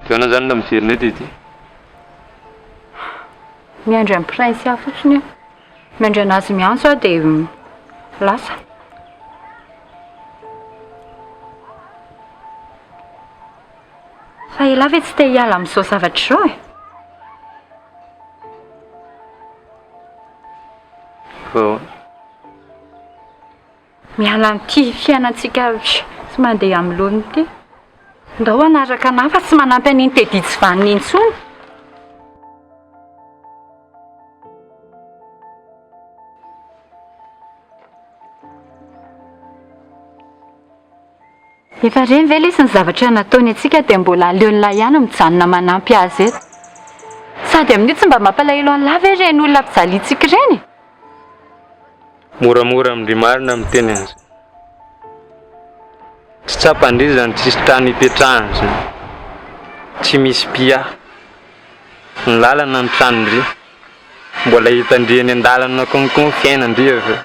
Feona zany la mijery ny ty. Miandry amin'ny prince aho fotsiny. Miandry anazy miantso aho dia lasa. Fa ela ve tsy te hiala amin'izao zavatra izao e? Miala amin'ity fiainantsika tsy mandeha amin'ny lony ity. Ndao anaraka anahy fa tsy manampy an'iny Teddy tsy vaniny intsony. Efa reny ve lesy ny zavatra nataony antsika dia mbola aleon'ilay ihany mijanona manampy azy eto. Sady amin'io tsy mba mampalahelo an'lahy ve reny olona mpijalintsika ireny? Moramora amin'ny marina amin'ny teny azy. Tsy tsapandrizany tsisy trano ipetrahany zany. Tsy misy pia. Ny lalana ny tranondry. Mbola hitandriany an-dalana konko fiainandry avy.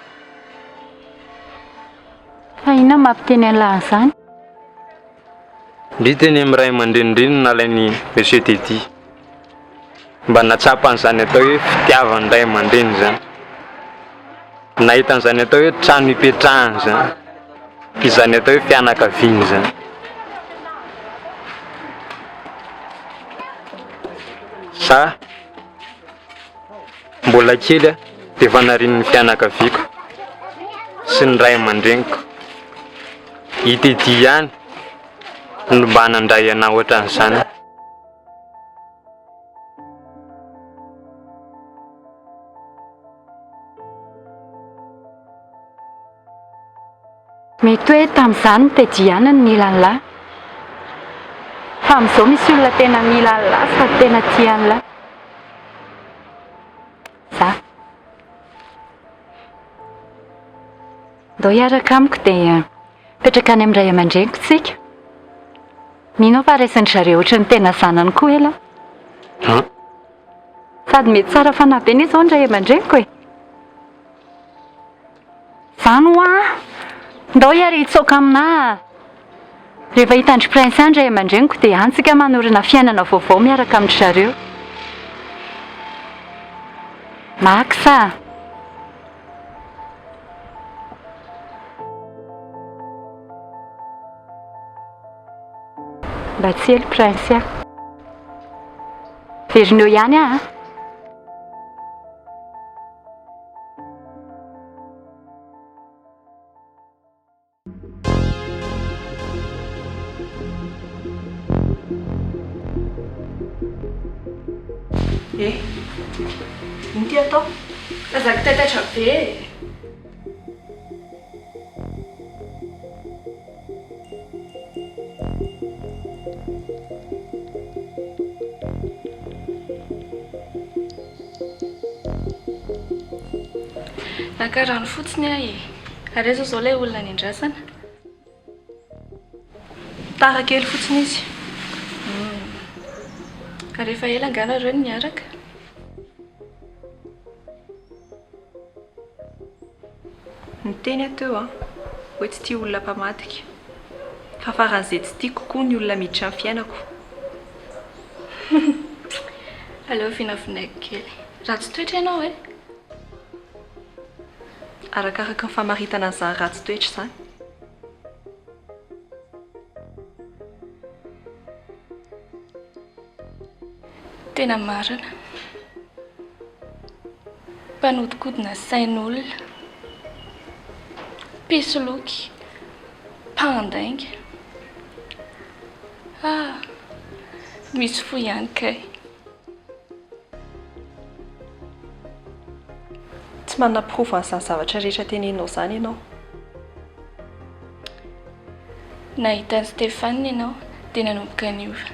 Fa inona mampiteny an'lahy zany? Ndry teny amin'ny ray aman-drenindriny nalainy Monsieur Teddy. Mba natsapan'izany atao hoe fitiavan'ny ray aman-dreny zany. Nahitan'izany atao hoe trano ipetrahany zany. Izany atao hoe fianakaviany zany. Sa mbola kely dia efa narian'ny fianakaviako sy ny ray aman-dreniko. I Teddy ihany no mba nandray anahy ohatran'izany. Mety hoe tamin'izany ny Teddy ihany ny ilan'lahy. Fa amin'izao misy olona tena mila an'lahy sady tena tia an'lahy. Za. Ndao hiaraka amiko dia petraka any amin'ny ray aman-dreniko tsika. Mino fa raisin'ny zareo ohatran'ny tena zanany koa ela. Sady mety tsara fanahy be izao ny ray aman-dreniko e. Zany ho ndao hiary hitsoaka aminahy. Rehefa hitandry prince any ray aman-dreniko dia antsika manorina fiainana vaovao miaraka amin'ny zareo. Maksa. Mba tsy hely prince aho. Verinao ihany aho. Ino ty atao? Lazako taitaitra be. Nakarano fotsiny aho e. Ary zao ilay olona nindrasana. Tara kely fotsiny izy. Ka rehefa ela angana ireo niaraka. Niteny ateo hoe tsy tia olona mpamadika. Fa faran'izay tsy tiako kokoa ny olona miditra amin'ny fiainako. Aleo vinavinaiko kely. Ratsy toetra ianao e? Arakaraka ny famaritana an'izany ratsy toetra izany. Tena marina. Mpanodikodina sain'olona. Pisoloky. Pandainga. Misy fo ihany kay. Tsy manam-pirofo an'izany zavatra rehetra teneninao izany ianao. Nahita Stéphane ianao dia nanomboka niova.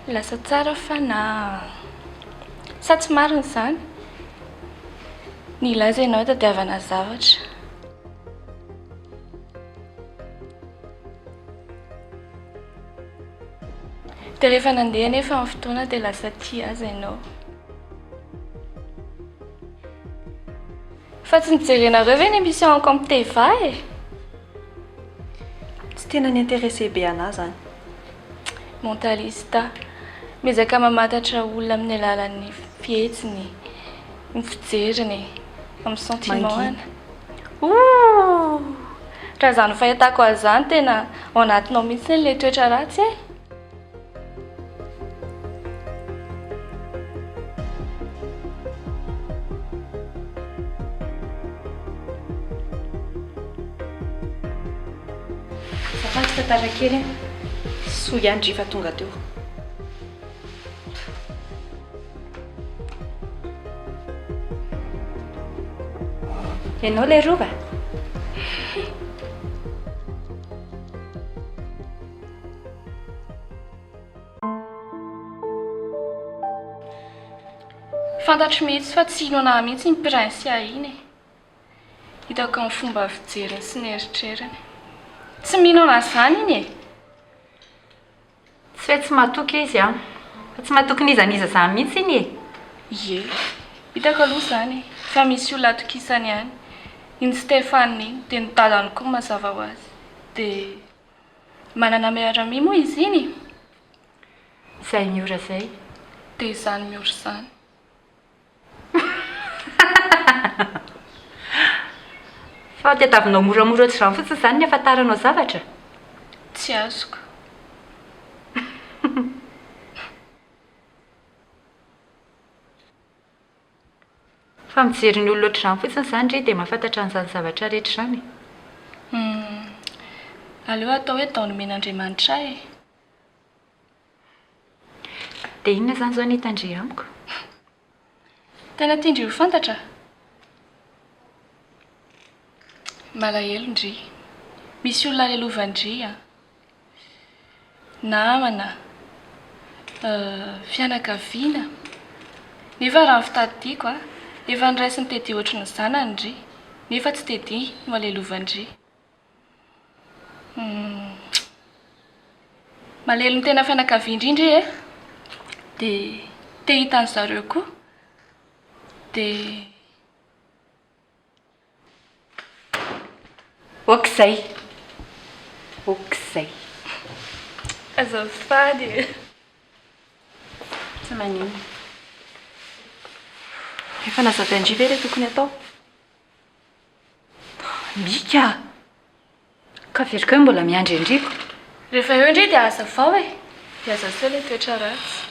Lasa tsara fa na sa tsy marina izany. Nilaza ianao tadiavana zavatra. Dia rehefa nandeha nefa amin'ny fotoana dia lasa tia azy ianao. Fa tsy nijerenareo ve ny émission comme TV e? Tsy tena niinteressé be anahy zany. mentalista miezaka mamantatra olona amin'ny alalan'ny fihetsiny, ny fijeriny amin'ny sentimentany. Raha izany fahitako azany tena ao anatinao mihitsy ilay toetra ratsy e. Zafady tantara kely. Soa ihany drifa tonga teo. Ianao ilay rova? Fantatro mihitsy fa tsy hinoana mihitsy ny prince iny. Hitako amin'ny fomba fijeriny sy ny eritreriny. Tsy minoana izany iny e. Tsy hoe tsy matoky izy a. Fa tsy matoky nizaniza izany mihitsy iny e. Ie, hitako aloha izany fa misy olona atokisany ihany. Iny Stéphane iny dia ny dadany koa mazava ho azy. Dia manana miara-mi moa izy iny. Izay miora izay. Dia izany miora izany. Fa tetavinao moramora ohatr'izany fotsiny izany ny ahafantaranao zavatra. Tsy azoko. Fa mijery ny olona ohatr'izany fotsiny izany ry dia mahafantatra an'izany zavatra rehetra izany. Aleo atao hoe tao nomen'Andriamanitra e. Dia inona izany izao ny hitandry amiko? Tena tiandry ho fantatra? Malahelo ndry. Misy olona lelovandry namana, fianakaviana. Nefa raha fitadidiako efa niraisiny tety ohatry ny zanany ndry. Nefa tsy tety no alelovandry. Malahelo ny tena fianakaviana indrindra e. Dia te hitan'ny zareo koa. Dia Okizay. Okizay. azafady. Tsy manino. Efa nazavy andry ve ilay tokony atao? Mika! Ka veriko hoe mbola miandry andriko. Rehefa eo indray dia aza vao e. Dia aza sao ilay toetra ratsy.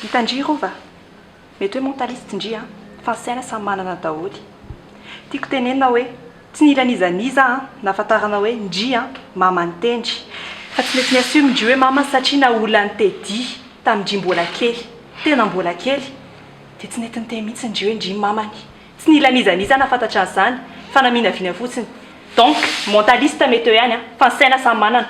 Hitandry rova. Mety hoe mentaliste indry fa ny saina samy manana daholy. Tiako tenenina hoe tsy nila nizaniza nahafantarana hoe ndry mama nitendry. Fa tsy mety niassume ndry hoe mama satria na olona nitedy tamindry mbola kely. Tena mbola kely. Dia tsy nety niteny mihitsy ndry hoe ndry mamany. Tsy nila nizaniza nahafantatra an'izany fa naminaviana fotsiny. Donc mentaliste mety eo ihany fa ny saina samy manana.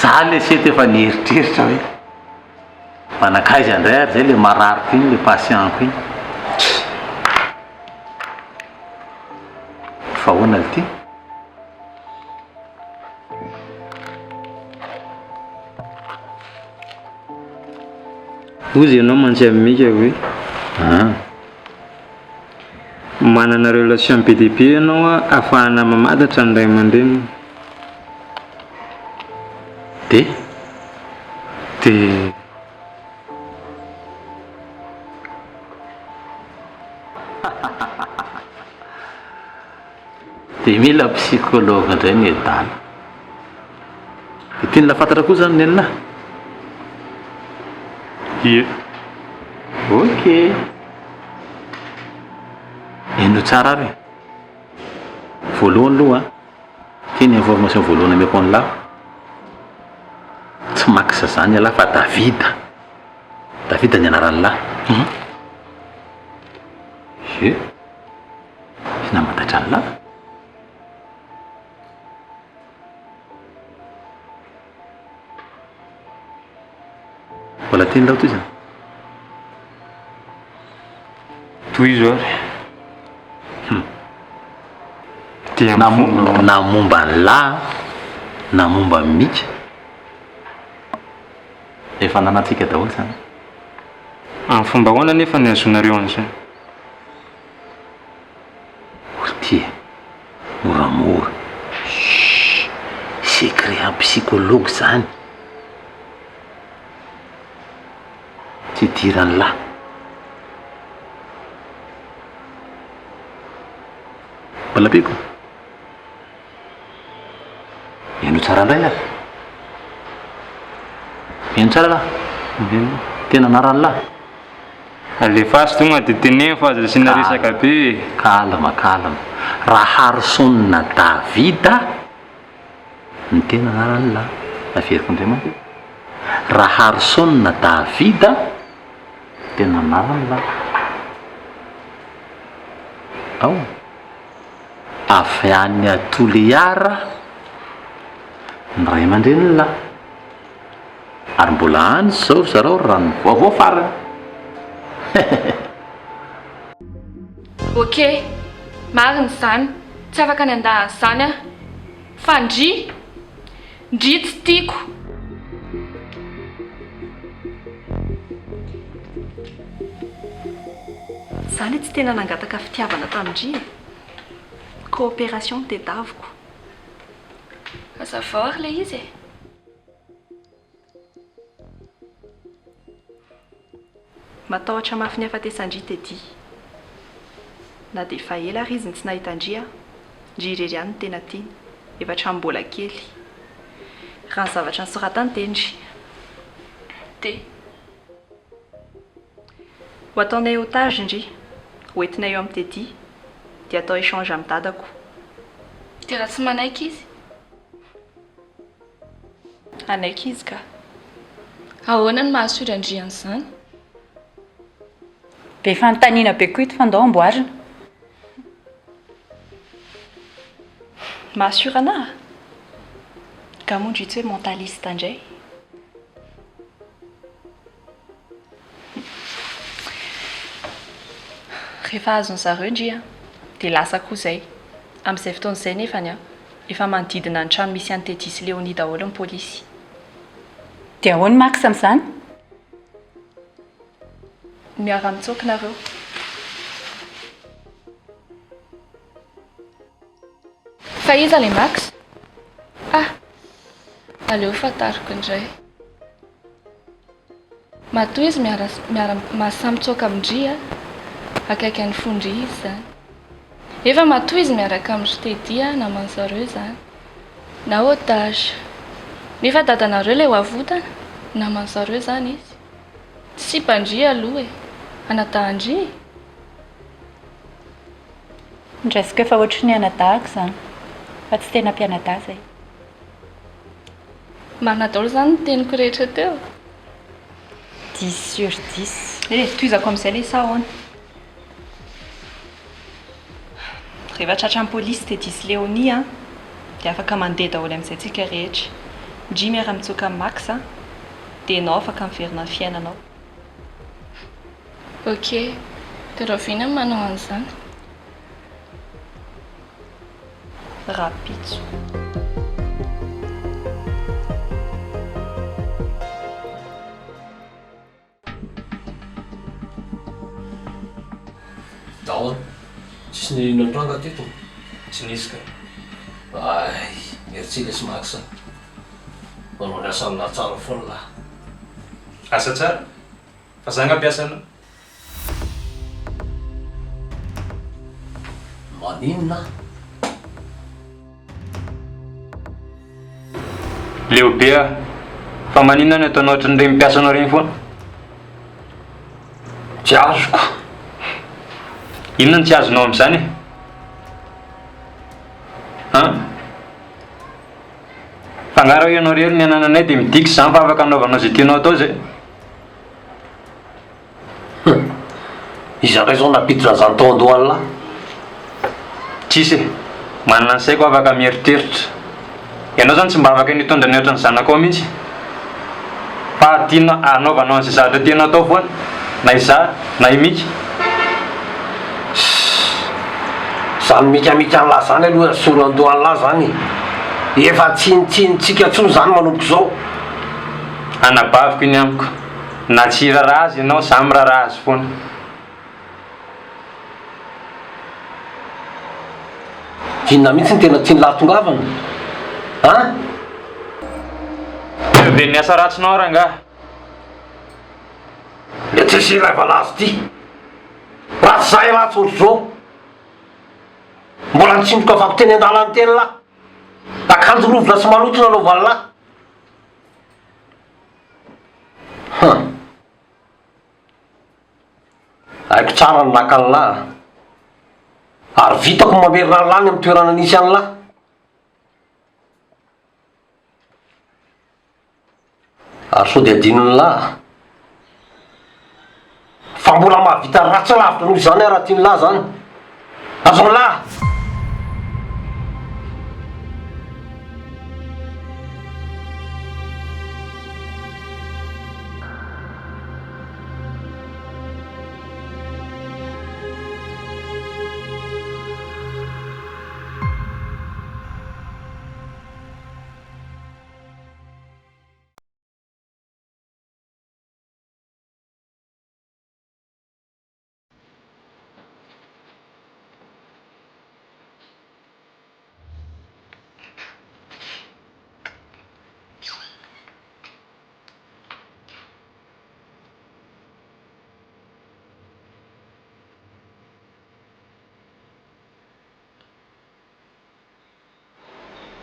Za le sety efa nieritreritra hoe manakaiza indray ary zay le marariko iny le patientko iny. Fa hoana le ty? Ozy ianao mantsy mika hoe manana relation be dia be ianao ahafahana mamantatra ny ray aman-dreny. Dia mila psychologue indray ny edana. Dia tiany lafantatra koa zany ny aminahy. Ie. Ok. Eno tsara ary. Voalohany aloha tiany information voalohany ameko an'lahy. Tsy maksa zany ala fa Davida ny anaran'ny lahy. Ie. Sy namantatra ny lahy. mbola teny lao toy zany toy zao dia na momba ny lahy na momba mika efa nanatsika daholo zany amin'ny fomba hoana nefa ny azonareo an'izay tia moramora secret en psychologue zany tsy dirany lahy mbola beko miano tsara ndray lahy miano tsara lahy tena anarany lahy alefa azy tonga dia teneny fa aza sina resaka be kalma raha harsona davida ny tena anarany lahy averiko andriamanitra raha harsona davida tena anarany lahy ao avy any atoleara ny ray aman-dreny lahy ary mbola any zao zareo rano vaovao farany ok mariny zany tsy afaka ny andahany zany a fa ndry tsy tiako zany tsy tena nangataka fitiavana tamindry coopération tedaviko azavao ary le izy matahotra mafy ny afatesandry tedy na dia efa ela ary izy ny tsy nahitandria ndry irery any no tena tiany efa hatrany-mbola kely raha ny zavatra ny soratany tendry dia ho ataonay otage indry hoentinay eo amin'ny tedy dia atao échange amin'ny dadako dia raha tsy manaiky izy anaiky izy ka ahoana ny mahasory andrian'izany be fanontaniana be koa ito fandao amboarina mahasura anahy ka mondry tsy hoe mentaliste indray rehefa azony zareo indria dia lasa koa izay amin'izay fotoan'izay nefany a efa manodidina ny trano misy an'Tetisy Léonie daholo ny pôlisy dia ahoany max amin'izany miara-mitsokinareo fa iza le max aleo fantariko indray matoa izy miara mahasamytsoka amindry a akaiky any fondry izy zany efa matoa izy miaraka amin'ny stedy a namany zareo zany na otage nefa dadanareo le ho avotana namany zareo zany izy tsy mpandry aloha anadahandry ndraisika efa ohatry ny anadahako zany fa tsy tena mpianadahy zay marina daholo zany ny teniko rehetra teo 10/10 toizako amin'izay le sahoana rehefa tratra amin'ny pôlisy Tetisy Léonie a dia afaka mandeha daholo amin'izay tsika rehetra ndry miara-mitsoka amin'ny max a dia ianao afaka miverina ny fiainanao ok dia ravina manao an'izany rapitso daon tsisy nirino antranga teto tsy nisy ka ay mieritsika sy maxa manao ny asa amina tsara foana lahy asa tsara fa za ngampiasana maninona leobe a fa maninona ny ataonao ohatry ny reny mpiasanao reny foana tsy azoko inona ny tsy azonao amin'izany fangaro ianao rery ny anananay dia midiky zany fa afaka anaovanao zay tianao atao zay izandray zao napiditra zany tao andohany lahy tsisy manana ny saiko afaka mieritreritra ianao zany tsy mba afaka nitondra ny ohatran'ny zanakao mihitsy fa tiana anaovanao an'izay zavatra tena atao foana na iza na imika zany mikamika an'lahy zany aloha soro andoha an'lahy zany efa tsinitsika ntsony zany manomboka zao anabaviko iny amiko na tsy raraha azy ianao samy raraha azy foana inona mihitsy ny tena tiany lahatongavana a ve ny asa ratsinao rangaha le tsisy ilaivalazy ty ratsy zay latsy ohatry zao mbola nitsindroka afako teny an-dalany teny lahy akanjo rovona sy maloto nanaovany lahy haiko tsara ny naka ny lahy ary vitako mamerina ny lany amin'ny toerana nisy any lahy ary so dia adinony lahy fa mbola mahavita ratsy lavitra noho izany raha tiany lahy zany azony lahy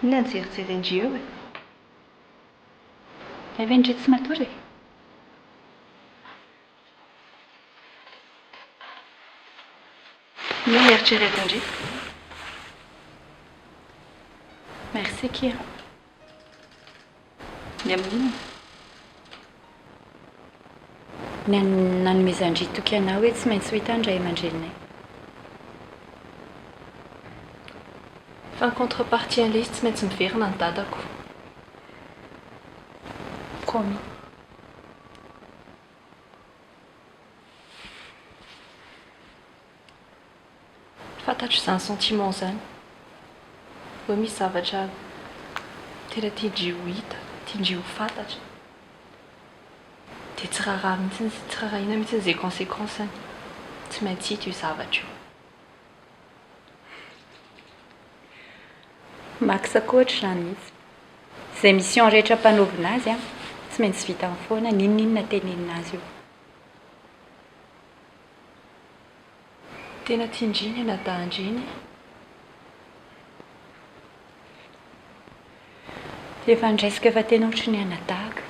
Inona ny jerijery indry eo e? Ave indry tsy matory e? Inona ny eritrereto indry? Merci Kira. Ny amin'inona? Nanomezandry toky anao hoe tsy maintsy ho hitandray aman-drenonay. Fa ny contrepartie an'ilay izy tsy maintsy miverina ny dadako. Promis. Fantatro izany sentiment zany. Hoe misy zavatra tena tiandry ho hita, tiandry ho fantatra. Dia tsy raharaha mihitsy, tsy raharahiana mihitsy izay conséquence-ny. Tsy maintsy hita io zavatra io. Makisa koatra zany mihitsy. Izay mission rehetra mpanaovina azy tsy maintsy vita amin'ny foana ninona tenenina azy io. Tena tiandriny anadahandriny. Efa ndraisika efa tena ohatry ny anadahaka.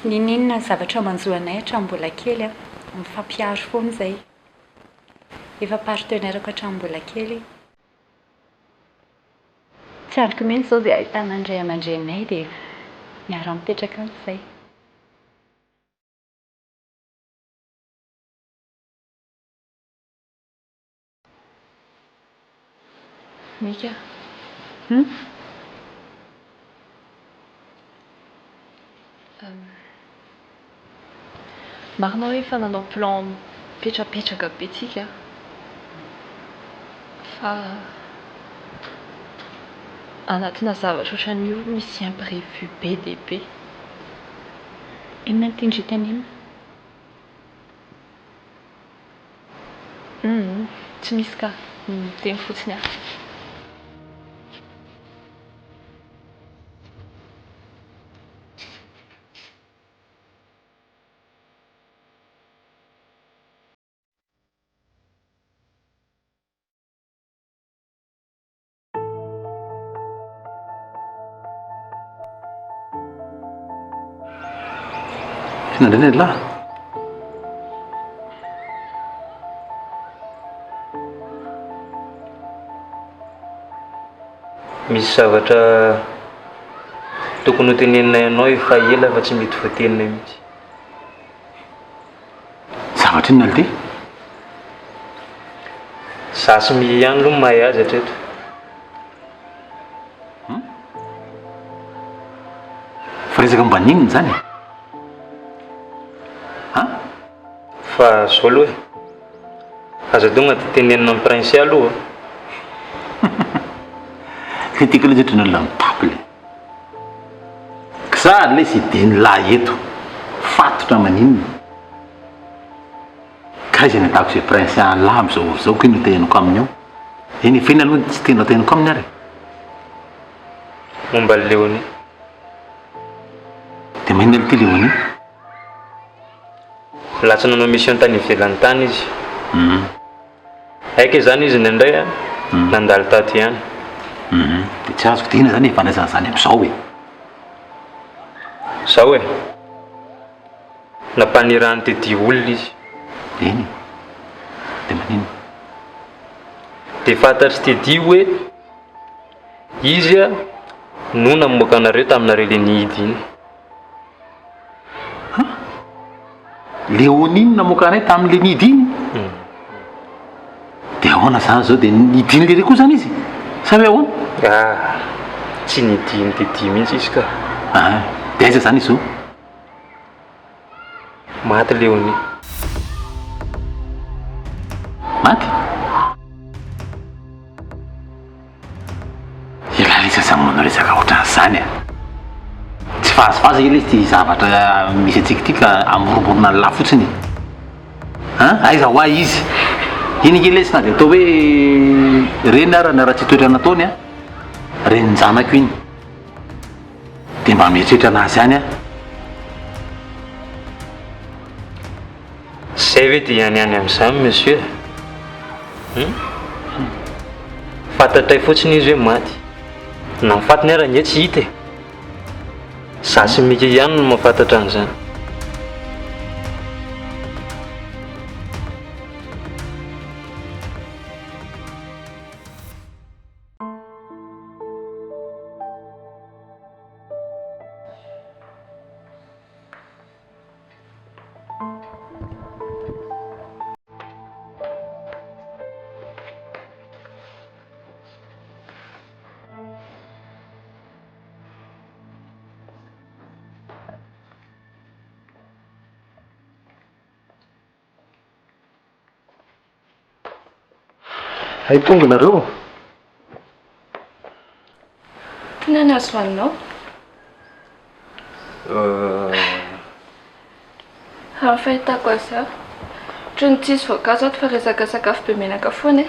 Ninona ny zavatra manjoanay hatramin'ny mbola kely mifampiaro foana izay. Efa partenairako hatramin'ny mbola kely. Tsy androko mihitsy izao dia ahitana andray aman-drenay dia miara-mipetraka amin'izay. Mika. Marinao hoe efa nanao plan petrapetraka be tsika. Fa anatina zavatra ohatran'io misy imprévu be dia be. Inona no tindry tanina? Tsy misy ka, teny fotsiny aho. Nandray ny lahy misy zavatra tokony ho teneninay ianao efa ela fa tsy mety voateninay mihitsy. zavatra inona le Zasy mi ihany aloha mahay azy hatreto. fa resaka mombaninona zany a fa zao aloha aza donga ty tenenina amin'ny prince aloha critique le jetrina la mitapy le za le sy deny lahy eto fatotra maninona ka izy ny atako zay prince lahy zao ko ino tenako aminy ao eny fena aloha tsy tena tenako aminy ary momba leoni de magnino le ty leoni latsa nanao mission tany ivelany tany izy haika zany izy nandray a nandalo taty ihany de tsy azoko tina zany efandraisana zany am'izao e zao e nampanirany tety olona izy eny de magnino de fantatry tedy hoe izy a no namoaka anareo taminareo le nihidy iny leoniny namoaka anay tamin'le nihidy iny de ahoana zany zao de nidiny le re koa zany izy sa hoe ahoana tsy nidiny tedy mihitsy izy ka de aiza zany izy zao maty leoni maty ilalisa zany manao resaka ohatran'izany a tsy fahazofaza ile izy ty zavatra misy atsikitika amoromborona ny lahy fotsiny aiza hoa izy iny ile sy na de atao hoe reny ara na raha tsy toetra nataony a reny ny zanako iny de mba mieritreritra anazy any a zay hoe de ihanyany am'izany monsieur fantatray fotsiny izy hoe maty na mifatiny ara nye tsy hita e za sy mika ihany no mahafantatra an'izany hay tonga nareo tena nazo vaninao raha fahitako azy aho ohatra ny tsisy voankazo ato fa resaka sakafo be menaka foana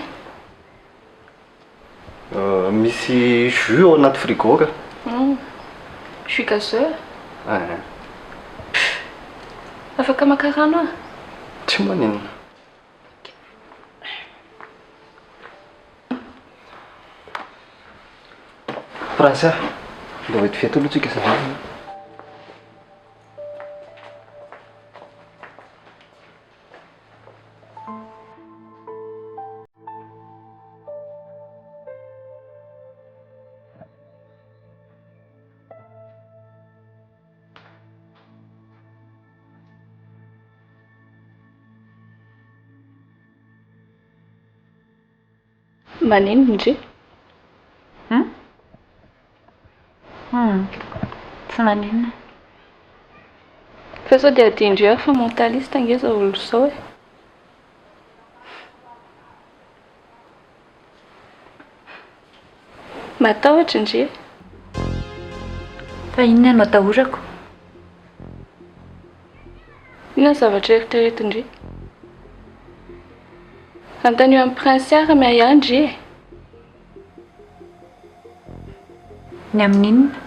misy jus ao anaty frigo ka jus gazeux afaka maka rano a tsy maninona prince mba vety fety aloha tsika zavana manino indri tsy maninona fa sao dia adindry aho fa mentaliste angeza olo zao e matahotra indri fa inona no atahorako inona zavatra eritreretindri antany eo amin'ny prince ara miayandry e ny amin'inona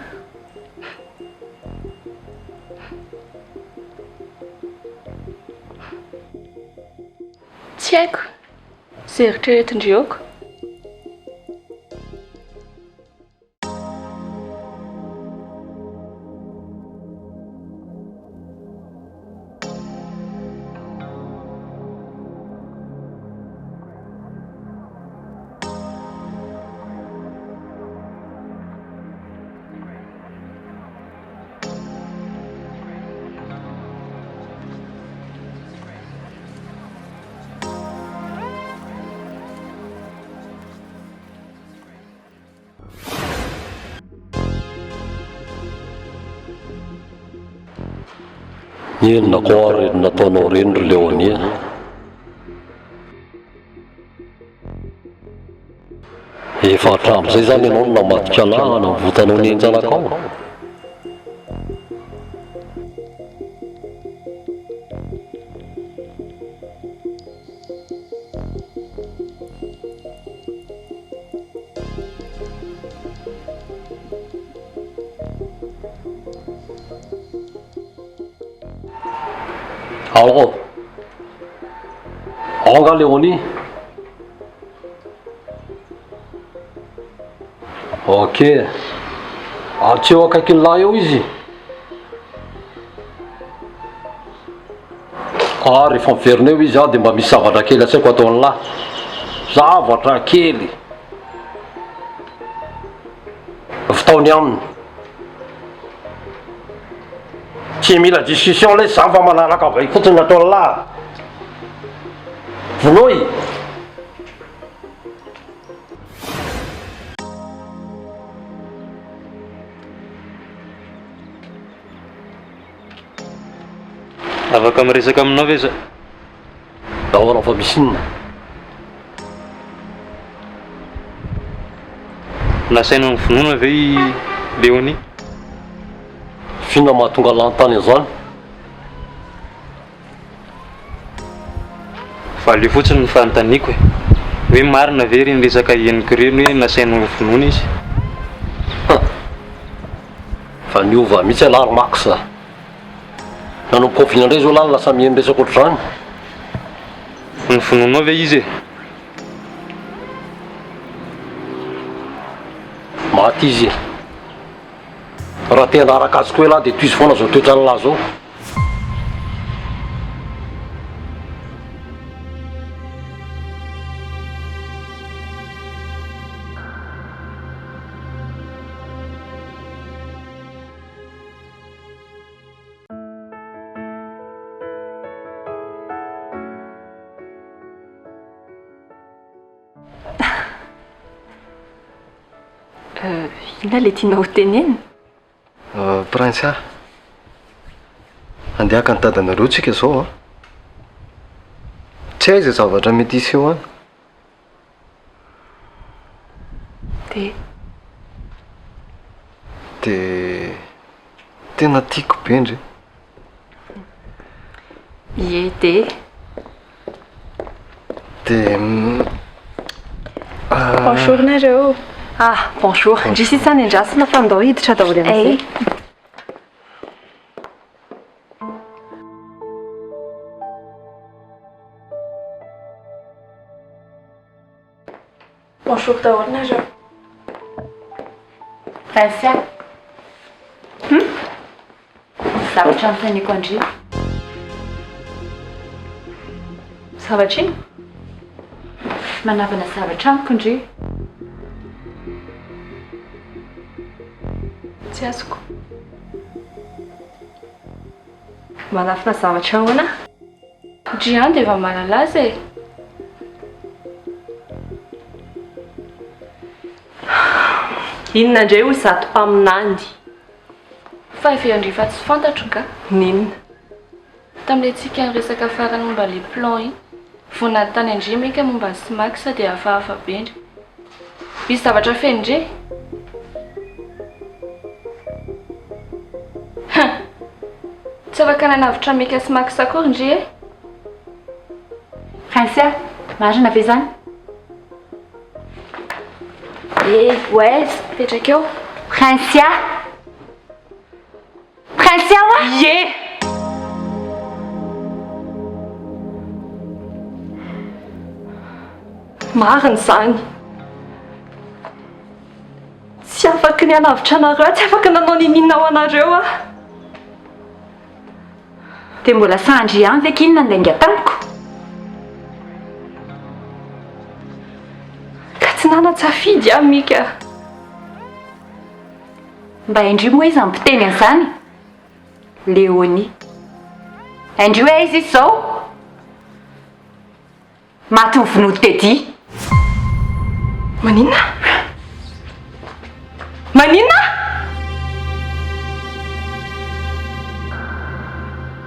tsy haiko zay eritreretindri eoko Inona koa reny nataonao reny ry Leonia? Efa hatramin'izay zany ianao no namadika lahy navotanao ny enjanakao. Allô? Anga Leonie? Ok. Tsy eo akaikin'ny lahy eo izy. Rehefa miverina eo izy dia mba misy zavatra kely atsaiko ataon'ny lahy. Zavatra kely. Fitaony aminy. Tsy mila discussion ilay zany fa manaraka avy fotsiny ataon'ny lahy. Vonoy. Afaka miresaka aminao ve za? Ahoana fa misy inona? Nasaina ny finoana ve i Leonie? Fina mahatonga lantany an'izany? Fa le fotsiny ny fanontaniako hoe marina ve reny resaka henoko reny hoe nasaina ny finoana izy? Fa niova mihitsy alary max. Nanomboka oviana indray zao lahy lasa miheno resaka ohatr'izany. Ny finoanao ve izy e? Maty izy. Raha tena araka azy koa lahy dia toizy foana zao toetrany lahy zao. Inona le tianao teneny? Prince a. Andeha ny dadanareo tsika zao a. Tsy aiza zavatra mety hisy eo any. De tena tiako be ndre. Ie de bonjour nareo. Bonjour. Ndry sisany andrasana fa andao hiditra daholo amin'izay. Bonjour daholo nareo. Rasia. Zavatra ampitaniko andry. Zavatra ino? Manavana zavatra amiko ndry. Tsy azoko. Manafina zavatra ahoana? Drian dia efa malalaza e. Inona indray hoy zato mpaminandy? Fa efa andrifa tsy fantatro ka. Ninona? Tamin'ilay tsika niresaka farany momba le plan iny. Vona tany André meka momba ny Smax dia hafahafa be ndry. Misy zavatra feno ndre? Tsy afaka nanavitra meka Smax akory ndre e? Rasia, marina ve zany? Ouais, petraka eo. Rasia. Rasia wa? Ie! Marina zany. Tsy afaka ny hanavitra anareo, tsy afaka nanao ninina ao anareo a. Dia mbola sandry ihany ve kinona andainga tamiko? Ka tsy nanan-tsafidy aho mika. Mba indry moa izy ampiteny an'izany? Leonie. Indry hoe izy izao? Maty ny vonoto tedy. Maninona? Maninona?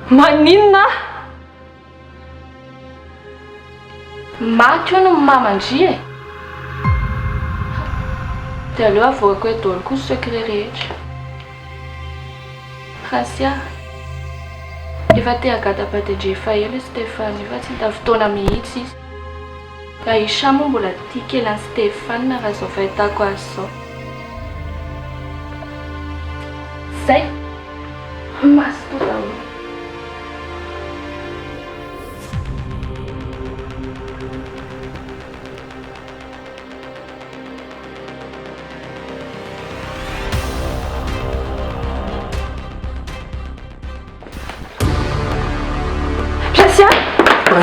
Maninona? Maty io no mamandry e. Dia aleo avoako hoe daholo koa secret rehetra. Rasia, efa te hagadapadendry efa ela Stéphane, efa tsy hita fotoana mihitsy izy. Aisha moa mbola tia kely an'i Stéphane raha izao fahitako azy izao. Zay, masy toa daholo.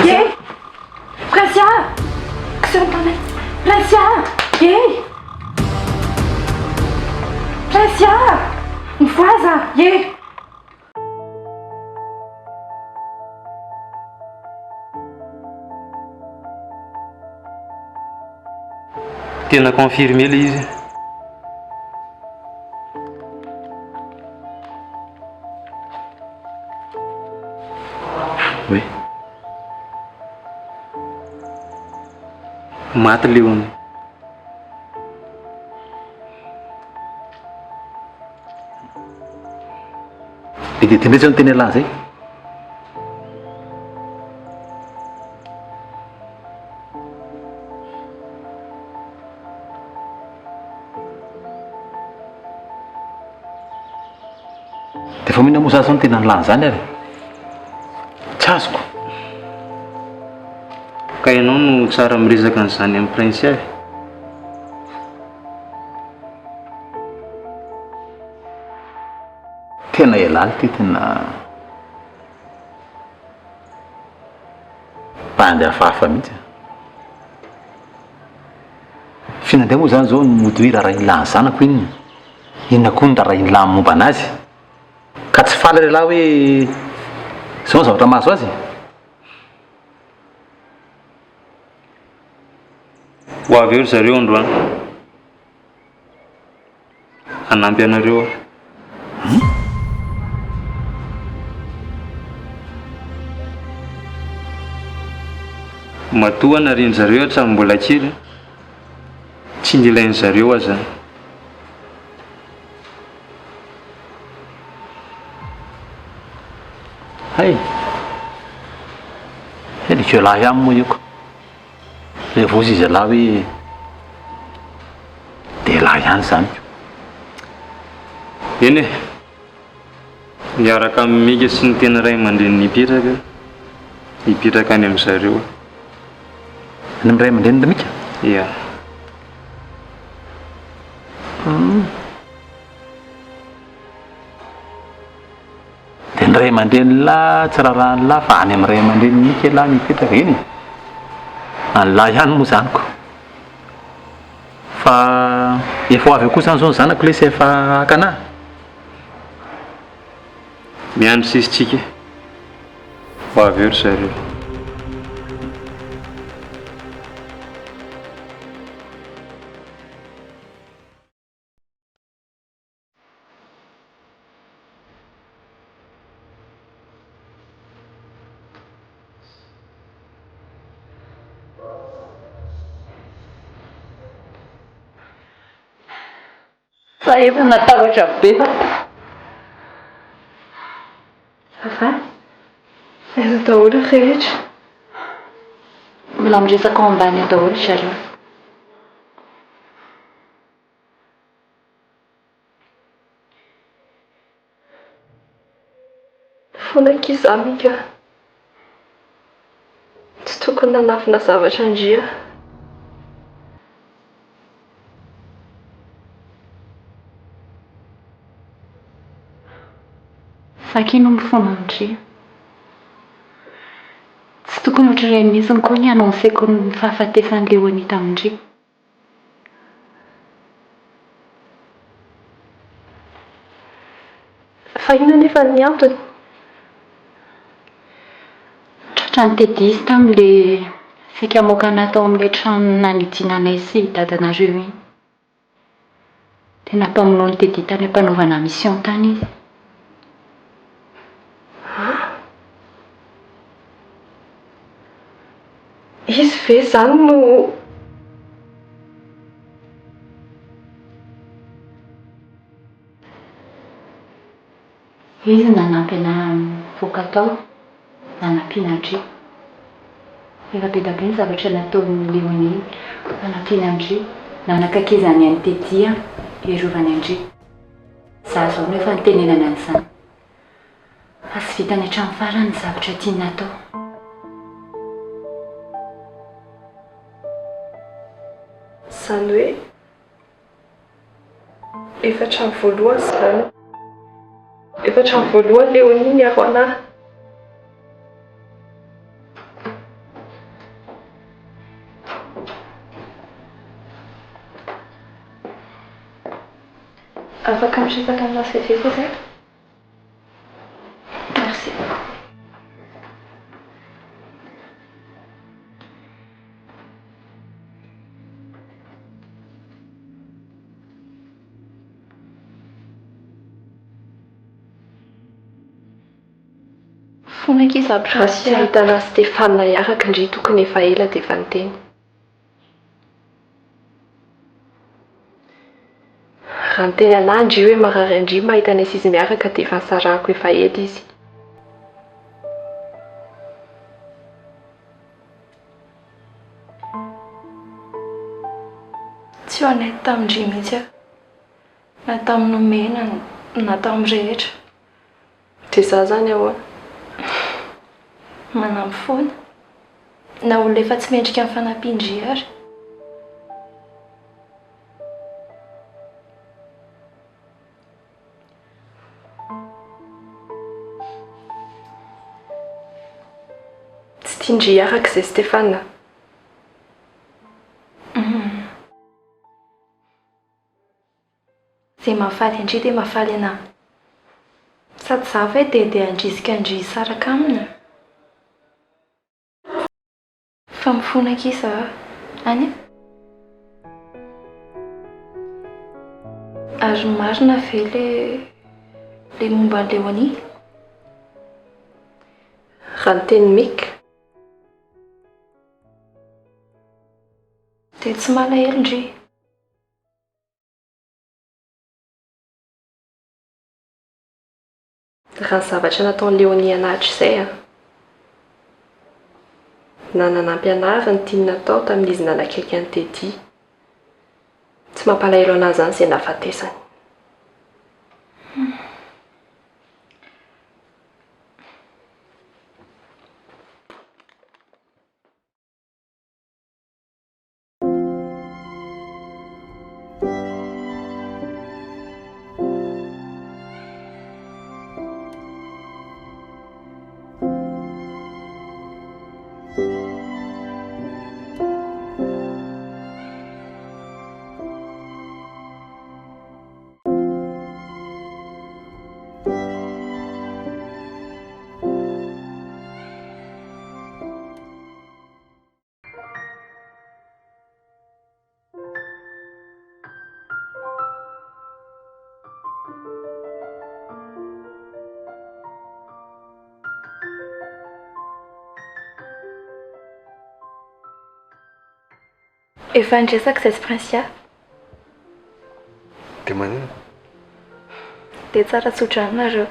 Ye! Francia! Kısırım Francia! Ye! Francia! Mfaza! Ye! Tena confirmé ilay izy. Oui. Maty leony. Dia tendreny zao ny teny alahy zay. Dia efa mihina moa zao ny tena alahy zany ary. Tsy azoko. Ka ianao no tsara miresaka an'izany amin'ny prince avy. Tena elaly ty tena mpandy hafahafa mihitsy. Fihinandeha moa zany zao ny mody hoe raha ilany zanako inona. Inona koa ny raha ilany momba anazy. Ka tsy faly lehilahy hoe zao zavatra mahazo azy. Ho avy eo zareo androany. Hanampy anareo. Matoa nariany zareo hatramin'ny mbola kely. Tsy nilainy zareo aza. Hay. Hedikeo lahy ihany moa io ka. Rehefa izy lahy hoe dia lahy ihany zany. Eny e. Miaraka amin'ny mika sy ny tena ray aman-dreny hipetraka any amin'ny zareo. Any amin'ny ray aman-dreny mika? Ia. Dia ny ray aman-dreny lahy tsy raharahan'ny lahy fa any amin'ny ray aman-dreny mika lahy mipetraka eny. Any lahy ihany moa zaniko. Fa efa ho avy kosa zao ny zanako ilay sy efa hakanahy. Miandry sisitsika. Ho avy eo zareo. Sa efa natavatra be fa. Afa? Aiza daholo rehetra? Mbola miresaka ao ambany daholo zareo. Fonankiza mika. Tsy tokony nanafina zavatra andria. Fakino mifono andria. Tsy tokony ohatran'ireny mihitsy koa ny anonseko ny fahafatesan'ny Leonie tamindria. Fa inona nefa ny antony? Tratra ny tedisy tamin'ilay fikamoakana tao amin'ilay trano nanidinanay sy dadanareo iny. Dia nampamonoa ny tedy tany ampanaovana mission tany izy. izy ve zany no izy nanampy ana voka tao nanampiana Andry. Efa be da be ny zavatra nataon'ny Leonie nanampiana Andry, nanakakizany any tetia iarovany Andry. Za zao no efa nitenenana an'izany fa tsy vitany hatramin'ny farany ny zavatra tiany natao. Zany hoe efa hatramin'ny voalohany zany. Efa hatramin'ny voalohany Leonie niaro anahy. Afaka miresaka amina CV koa zay? Merci. Fonak'iza Rasy ahitana Stéphane hiaraka indray tokony efa ela dia efa niteny. Raha niteny anahy Andry hoe marary Andry mahita ny izy miaraka dia efa nisarahako efa ela izy. Tsy honnête tamin-Ndry mihitsy aho. Na tamin'ny nomena na tamin'ny rehetra. Dia izaho zany ahoana? Manampy foana. Na olona efa tsy mendrika amin'ny fanampian-Ndry ary. Tsy tian-Ndry hiaraka izay Stéphane. Izay mahafaly Andry dia mahafaly anahy. Sady za ve dia handrisika Andry hisaraka aminy. Fa mifonak'iza any. Ary marina ve le momba ny Leonie? Raha ny teny Mika dia tsy malahelo Ndry. Raha ny zavatra nataon'ny Leonie anahitra izay na nanampy anahy ary ny tiany natao tamin'izy nanakaiky any Tedy. Tsy mampalahelo anahy zany izay nahafatesany. Efa nidresaka izay Prinsia. Dia manino? Dia tsara tsotra anareo.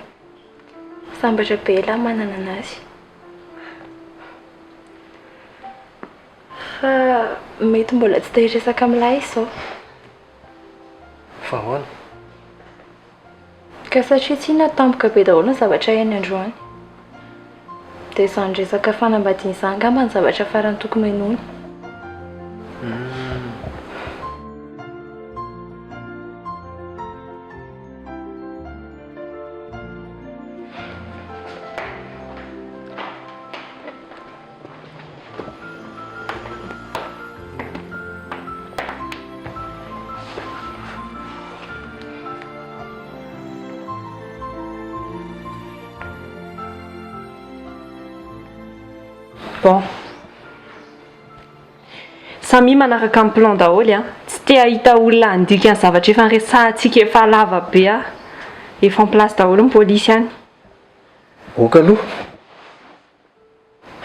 Sambatra be lahy manana anazy. Fa mety mbola tsy te-hiresaka amin'ilay izao. Fa ahoana? Ka satria tsy natampoka be daholo ny zavatra hainy androany. Dia izany resaka fanambadiana izany angamba ny zavatra farany tokony hoenony. Bon. Samy manaraka amin'ny plan daholo tsy te ahita olona handika ny zavatra efa niresahantsika efa lava be efa en place daholo ny polisy any. Oka aloha.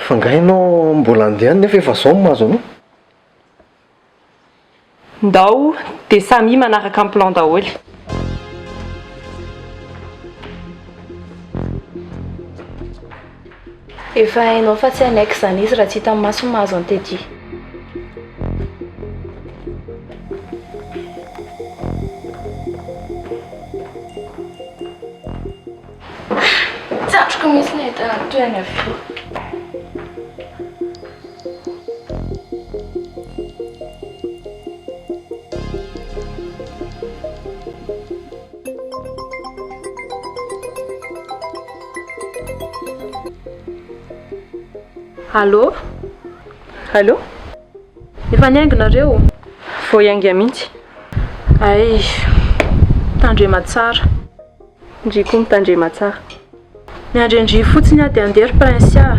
Fa ngainao mbola andeha nefa efa zao mahazo anao. Ndao dia samy manaraka amin'ny plan daholo. Efa hainao fa tsy anaiky izany izy raha tsy hita amin'ny maso mahazo an-tedy. Tsatroko misy ny toerana avy. Allô? Allô? Efa niainginareo? Vao ianga mihitsy. Ay, tandrema tsara. Ndriko mitandrema tsara. Miandrendry fotsiny a dia andery prince a.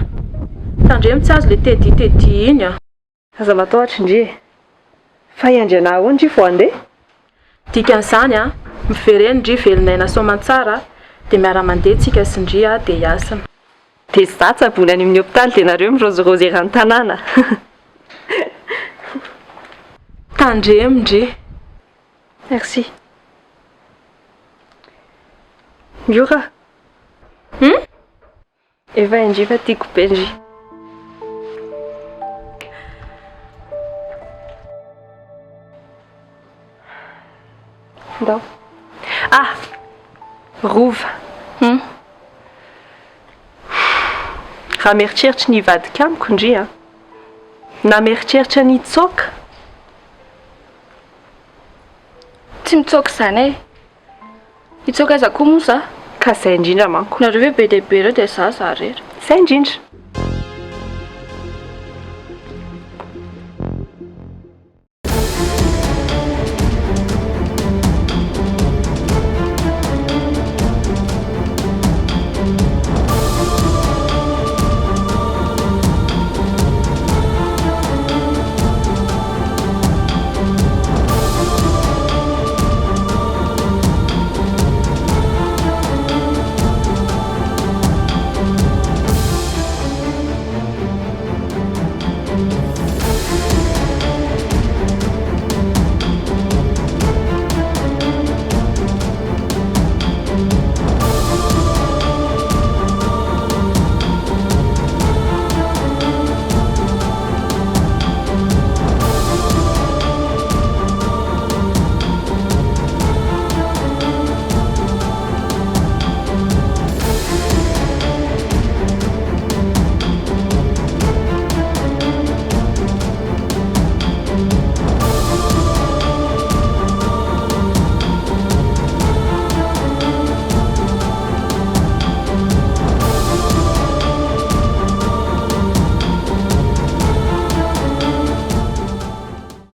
Tandremo tsy azo le tedi iny a. Aza matahotra ndre. Fa iandriana ahoana ndry vao andeha? Dikan'izany a, mivereny ndry velonaina soamantsara dia miara-mandeha tsika sy ndry a dia hiasana. Dia za tsabony any amin'ny hôpitaly dia nareo mirozirozy eran'ny tanàna. Tandremo ndry. Merci. Miora. Efa indry fa tiako be ndry. Ndao. Ah! Rova. Raha mieritreritra ny hivadika amiko ndry a. Na mieritreritra ny hitsoaka. Tsy mitsoaka izany e. Hitsoaka aiza koa moa za? Ka izay indrindra manko. Nareo hoe be dia be ireo dia za rery. Izay indrindra.